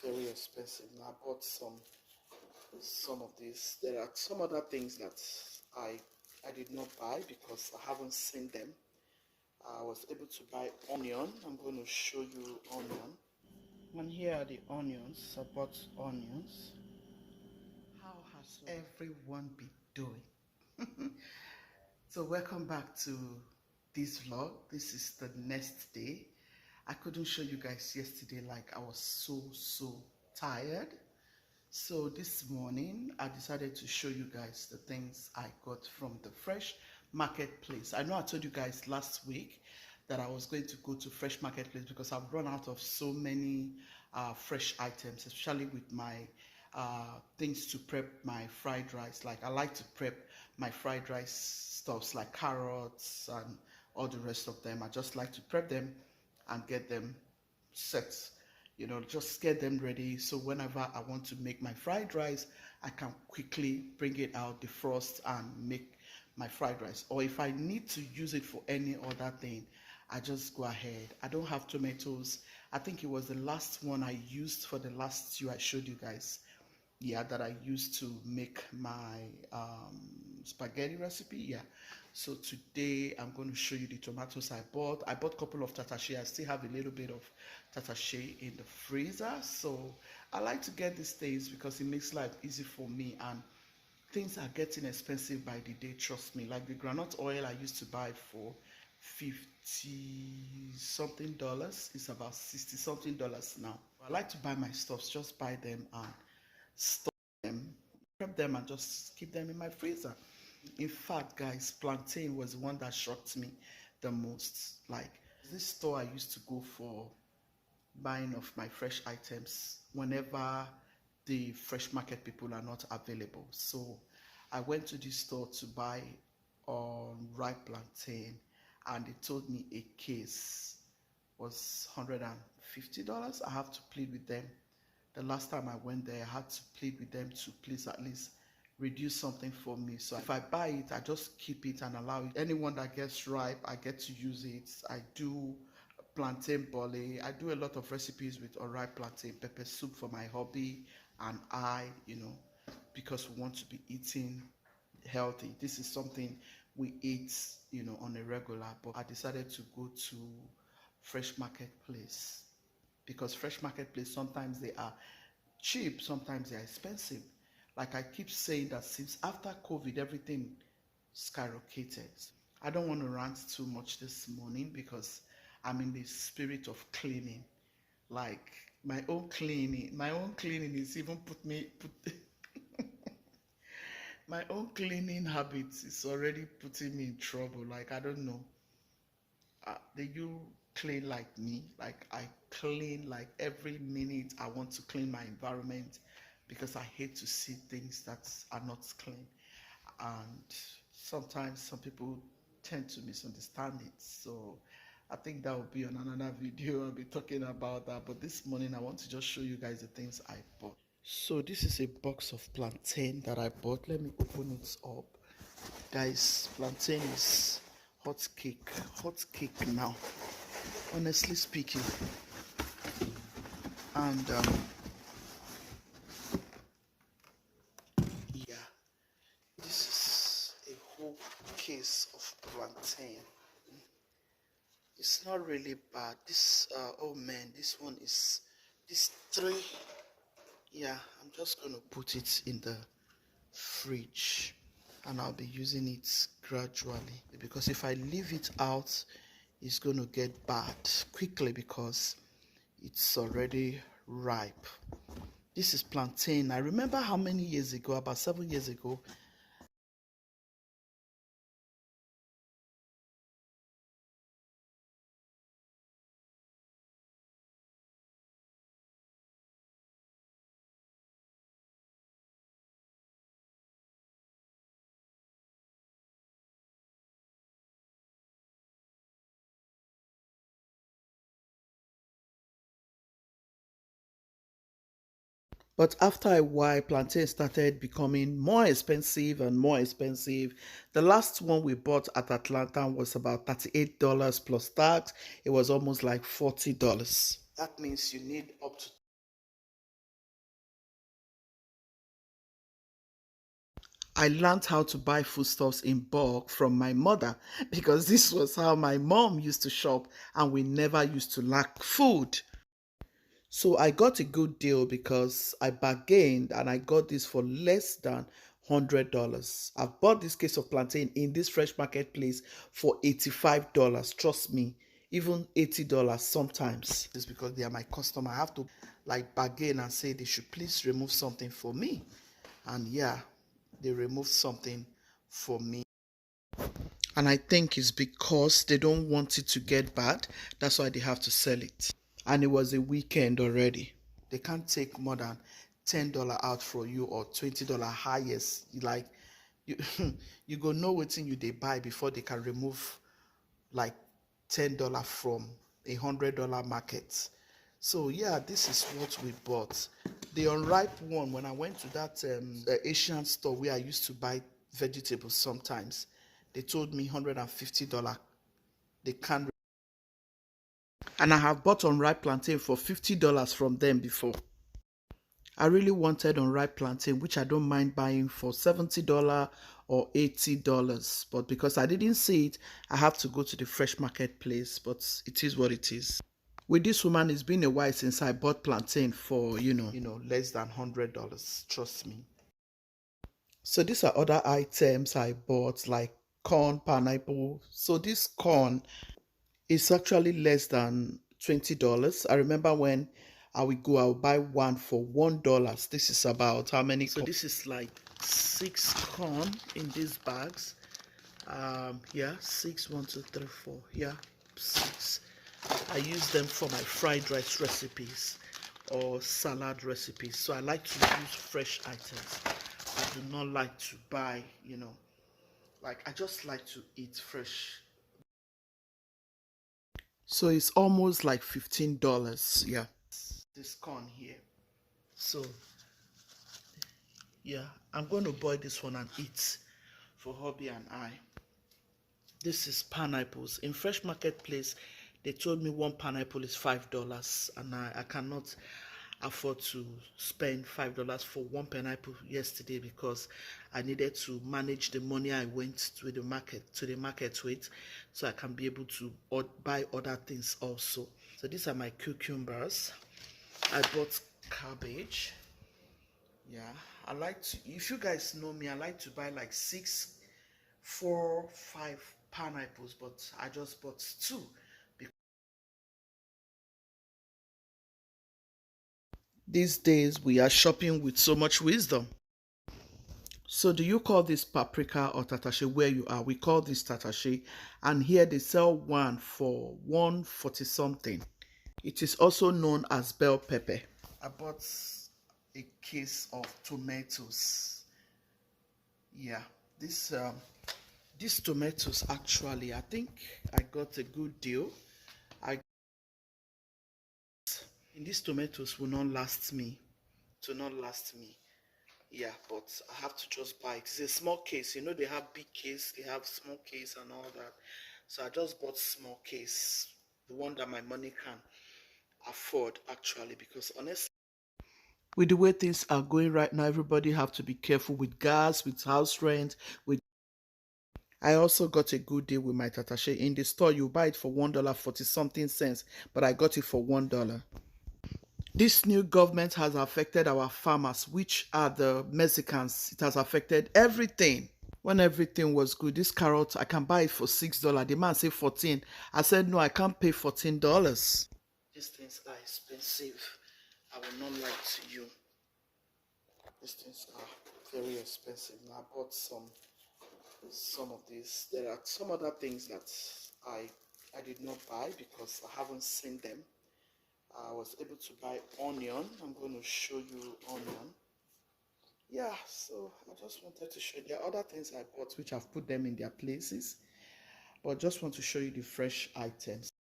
very expensive. Now I bought some of these. There are some other things that I did not buy because I haven't seen them. I was able to buy onion. I'm going to show you onion. And here are the onions. I bought onions. How has everyone been doing? So welcome back to this vlog. This is the next day. I couldn't show you guys yesterday, like I was so tired. So this morning I decided to show you guys the things I got from the Fresh Marketplace. I know I told you guys last week that I was going to go to Fresh Marketplace because I've run out of so many fresh items, especially with my things to prep my fried rice. Like I like to prep my fried rice stuffs like carrots and all the rest of them. I just like to prep them and get them set, you know, just get them ready so whenever I want to make my fried rice, I can quickly bring it out, defrost, and make my fried rice. Or if I need to use it for any other thing, I just go ahead. I don't have tomatoes. I think it was the last one I used for the last stew I showed you guys, yeah, that I used to make my spaghetti recipe. Yeah, so today I'm going to show you the tomatoes I bought. I bought a couple of tatashe. I still have a little bit of tatashe in the freezer, so I like to get these things because it makes life easy for me, and things are getting expensive by the day, trust me. Like the groundnut oil I used to buy for 50 something dollars is about 60 something dollars now. I like to buy my stuffs, just buy them and store them, prep them, and just keep them in my freezer. In fact, guys, plantain was the one that shocked me the most. Like this store I used to go for buying of my fresh items whenever the fresh market people are not available. So I went to this store to buy ripe plantain, and they told me a case was $150. I have to plead with them. The last time I went there, I had to plead with them to please at least reduce something for me. So if I buy it, I just keep it and allow it. Anyone that gets ripe, I get to use it. I do plantain bole. I do a lot of recipes with unripe plantain, pepper soup for my hubby and I, you know, because we want to be eating healthy. This is something we eat, you know, on a regular, but I decided to go to Fresh Marketplace because Fresh Marketplace, sometimes they are cheap, sometimes they are expensive. Like I keep saying that since after COVID, everything skyrocketed. I don't want to rant too much this morning because I'm in the spirit of cleaning. Like my own cleaning is even my own cleaning habits is already putting me in trouble. Like I don't know. Do you clean like me? Like I clean like every minute. I want to clean my environment because I hate to see things that are not clean. And sometimes some people tend to misunderstand it. So I think that will be on another video. I'll be talking about that. But this morning I want to just show you guys the things I bought. So this is a box of plantain that I bought. Let me open it up. Guys, plantain is hot cake now, honestly speaking. And yeah, this is a whole case of plantain. It's not really bad. This oh man, this one is this three. Yeah, I'm just gonna put it in the fridge and I'll be using it gradually because if I leave it out, it's gonna get bad quickly because it's already ripe. This is plantain. I remember how many years ago, about 7 years ago, but after a while, plantain started becoming more expensive and more expensive. The last one we bought at Atlanta was about $38 plus tax. It was almost like $40. That means you need up to I learned how to buy foodstuffs in bulk from my mother because this was how my mom used to shop and we never used to lack food. So I got a good deal because I bargained and I got this for less than $100. I've bought this case of plantain in this fresh marketplace for $85. Trust me, even $80 sometimes. It's because they are my customer. I have to like bargain and say they should please remove something for me. And yeah, they removed something for me. And I think it's because they don't want it to get bad. That's why they have to sell it. And it was a weekend already. They can't take more than $10 out for you or $20 highest. Like you, you go know what thing you they buy before they can remove like $10 from $100 market. So yeah, this is what we bought. The unripe one, when I went to that Asian store where I used to buy vegetables sometimes, they told me $150. They can't. And I have bought unripe plantain for $50 from them before. I really wanted unripe plantain, which I don't mind buying for $70 or $80. But because I didn't see it, I have to go to the fresh market place. But it is what it is. With this woman, it's been a while since I bought plantain for, less than $100. Trust me. So these are other items I bought, like corn, pineapple. So this corn is actually less than $20. I remember when I would go, I would buy one for $1. This is about how many? So this is like 6 corn in these bags. Yeah, 6, 1, 2, 3, 4. Yeah, 6. I use them for my fried rice recipes or salad recipes. So I like to use fresh items. I do not like to buy, like I just like to eat fresh. So it's almost like $15. Yeah. This corn here. So yeah, I'm going to boil this one and eat for hubby and I. This is pineapples. In Fresh Marketplace, they told me one pineapple is $5, and I cannot afford to spend $5 for one pineapple yesterday because I needed to manage the money I went to the market with, so I can be able to buy other things also. So these are my cucumbers. I bought cabbage. Yeah, I like to, if you guys know me, I like to buy like 6, 4, 5 pineapples, but I just bought 2. These days we are shopping with so much wisdom. So do you call this paprika or tatashe where you are? We call this tatashe, and here they sell one for 140 something. It is also known as bell pepper. I bought a case of tomatoes. Yeah, these tomatoes actually, I think I got a good deal. And these tomatoes will not last me. To not last me. Yeah, but I have to just buy it. It's a small case. They have big case, they have small case and all that. So I just bought small case, the one that my money can afford actually, because honestly, with the way things are going right now, everybody have to be careful with gas, with house rent, with I also got a good deal with my tatashe. In the store, you buy it for $1.40 something cents, but I got it for $1. This new government has affected our farmers, which are the Mexicans. It has affected everything. When everything was good, this carrot, I can buy it for $6. The man said 14. I said, no, I can't pay $14. These things are expensive. I will not lie to you. These things are very expensive. Now, I bought some of these. There are some other things that I did not buy because I haven't seen them. I was able to buy onion. I'm going to show you onion. Yeah, so I just wanted to show you. There are other things I bought which I've put them in their places, but just want to show you the fresh items.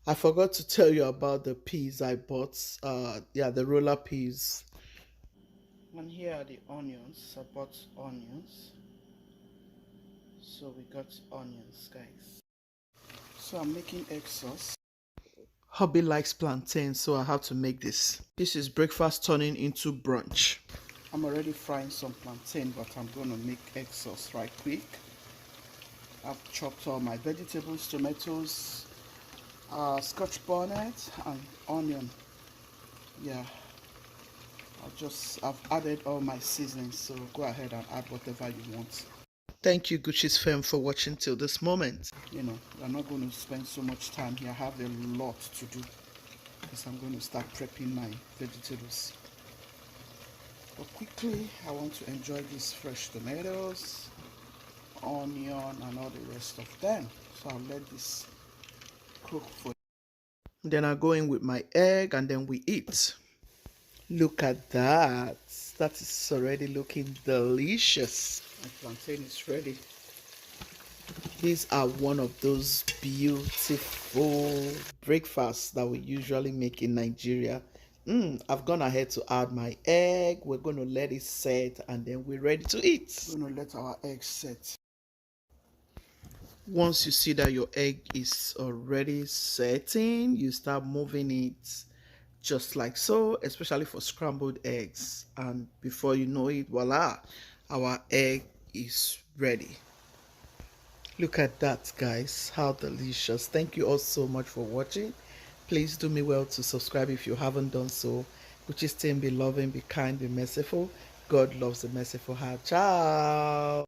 I forgot to tell you about the peas I bought. Yeah, the roller peas. And here are the onions. I bought onions. So we got onions, guys. So I'm making egg sauce. Hubby likes plantain, so I have to make this. This is breakfast turning into brunch. I'm already frying some plantain, but I'm going to make egg sauce right quick. I've chopped all my vegetables, tomatoes, scotch bonnet, and onion. Yeah, I've added all my seasonings, so go ahead and add whatever you want. Thank you, Gucci's Fam, for watching till this moment. You know, I'm not going to spend so much time here. I have a lot to do because I'm going to start prepping my vegetables. But quickly, I want to enjoy these fresh tomatoes, onion, and all the rest of them. So I'll let this cook for. Then I go in with my egg and then we eat. Look at that. That is already looking delicious. My plantain is ready. These are one of those beautiful breakfasts that we usually make in Nigeria. I've gone ahead to add my egg. We're going to let it set and then we're ready to eat. We're going to let our egg set. Once you see that your egg is already setting, you start moving it just like so, especially for scrambled eggs. And before you know it, voila, our egg is ready. Look at that, guys. How delicious. Thank you all so much for watching. Please do me well to subscribe if you haven't done so. Which is team, be loving, be kind, be merciful. God loves the merciful heart. Ciao.